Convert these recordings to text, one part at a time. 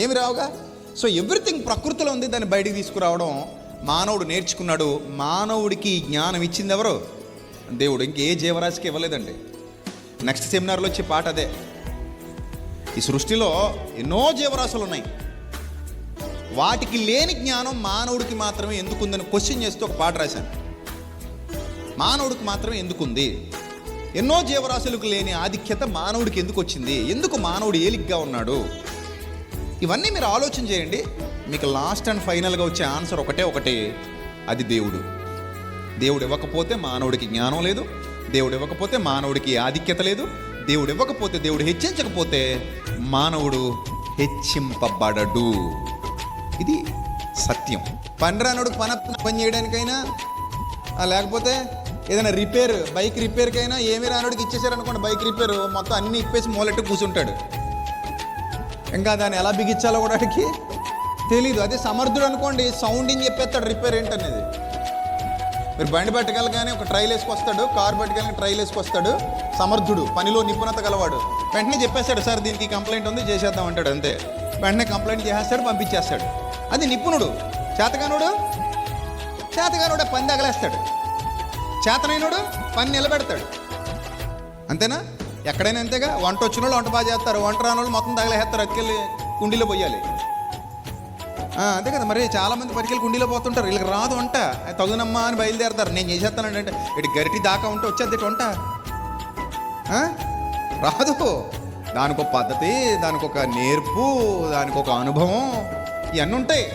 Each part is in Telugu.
ఏమి రావుగా. సో ఎవ్రీథింగ్ ప్రకృతిలో ఉంది, దాన్ని బయటికి తీసుకురావడం మానవుడు నేర్చుకున్నాడు. మానవుడికి జ్ఞానం ఇచ్చింది ఎవరు? దేవుడు. ఇంకే జీవరాశికి ఇవ్వలేదండి. నెక్స్ట్ సెమినార్లో వచ్చే పాట అదే. ఈ సృష్టిలో ఎన్నో జీవరాశులు ఉన్నాయి, వాటికి లేని జ్ఞానం మానవుడికి మాత్రమే ఎందుకుందని క్వశ్చన్ చేస్తూ ఒక పాట రాశాను. మానవుడికి మాత్రమే ఎందుకుంది? ఎన్నో జీవరాశులకు లేని ఆధిక్యత మానవుడికి ఎందుకు వచ్చింది? ఎందుకు మానవుడు ఏలిగ్గా ఉన్నాడు? ఇవన్నీ మీరు ఆలోచన చేయండి. మీకు లాస్ట్ అండ్ ఫైనల్గా వచ్చే ఆన్సర్ ఒకటే, అది దేవుడు. దేవుడు ఇవ్వకపోతే మానవుడికి జ్ఞానం లేదు, దేవుడు ఇవ్వకపోతే మానవుడికి ఆధిక్యత లేదు, దేవుడు ఇవ్వకపోతే, దేవుడు హెచ్చించకపోతే మానవుడు హెచ్చింపబడడు. ఇది సత్యం. పనిరానుడికి పని చేయడానికైనా, లేకపోతే ఏదైనా రిపేర్, బైక్ రిపేర్కైనా ఏమి రానుడికి ఇచ్చేసారనుకోండి, బైక్ రిపేర్ మొత్తం అన్నీ ఇప్పేసి మూలెట్టు కూర్చుంటాడు. ఇంకా దాన్ని ఎలా బిగించాలో కూడా వాడికి తెలీదు. అదే సమర్థుడు అనుకోండి, సౌండింగ్ చెప్పేస్తాడు రిపేర్ ఏంటనేది. మీరు బండి పట్టుకెళ్ళగానే ఒక ట్రైల్ వేసుకొస్తాడు, కారు పట్టుకెళ్ళగానే ట్రైల్ వేసుకొస్తాడు. సమర్థుడు, పనిలో నిపుణత గలవాడు, వెంటనే చెప్పేస్తాడు, సార్ దీనికి కంప్లైంట్ ఉంది చేసేద్దాం అంటాడు. అంతే, వెంటనే కంప్లైంట్ చేసేస్తాడు, పంపించేస్తాడు. అది నిపుణుడు. చేతగానుడే పని తగలేస్తాడు, చేతనైనడు పని నిలబెడతాడు. అంతేనా? ఎక్కడైనా అంతేగా. వంట వచ్చిన వాళ్ళు వంట బాగా చేస్తారు, వంట రాని వాళ్ళు మొత్తం తగలేస్తారు, అతికెళ్ళి కుండీలో పోయాలి. అంతే కదా మరి. చాలామంది పరికెళ్ళి కుండీలో పోతుంటారు, వీళ్ళకి రాదు వంట, తగునమ్మా అని బయలుదేరతారు. నేను చేసేస్తానంటే ఇటు గరిటి దాకా ఉంటే వచ్చేది వంట రాదు. దానికి ఒక పద్ధతి, దానికి ఒక నేర్పు, దానికి ఒక అనుభవం, ఇవన్నీ ఉంటాయి.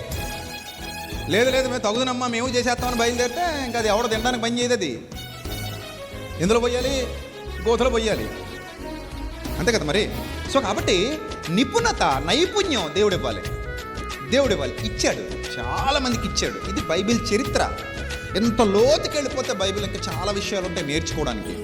లేదు మేము తగుదనమ్మా మేము చేసేస్తామని బయలుదేరితే ఇంకా అది ఎవడో తినడానికి పని చేయదు. అది ఎందులో పోయాలి? గోతులో పోయాలి. అంతే కదా మరి. సో కాబట్టి నిపుణత, నైపుణ్యం దేవుడు ఇవ్వాలి. ఇచ్చాడు, చాలామందికి ఇచ్చాడు. ఇది బైబిల్ చరిత్ర. ఎంత లోతుకి వెళ్ళిపోతే బైబిల్ ఇంకా చాలా విషయాలు ఉంటాయి నేర్చుకోవడానికి.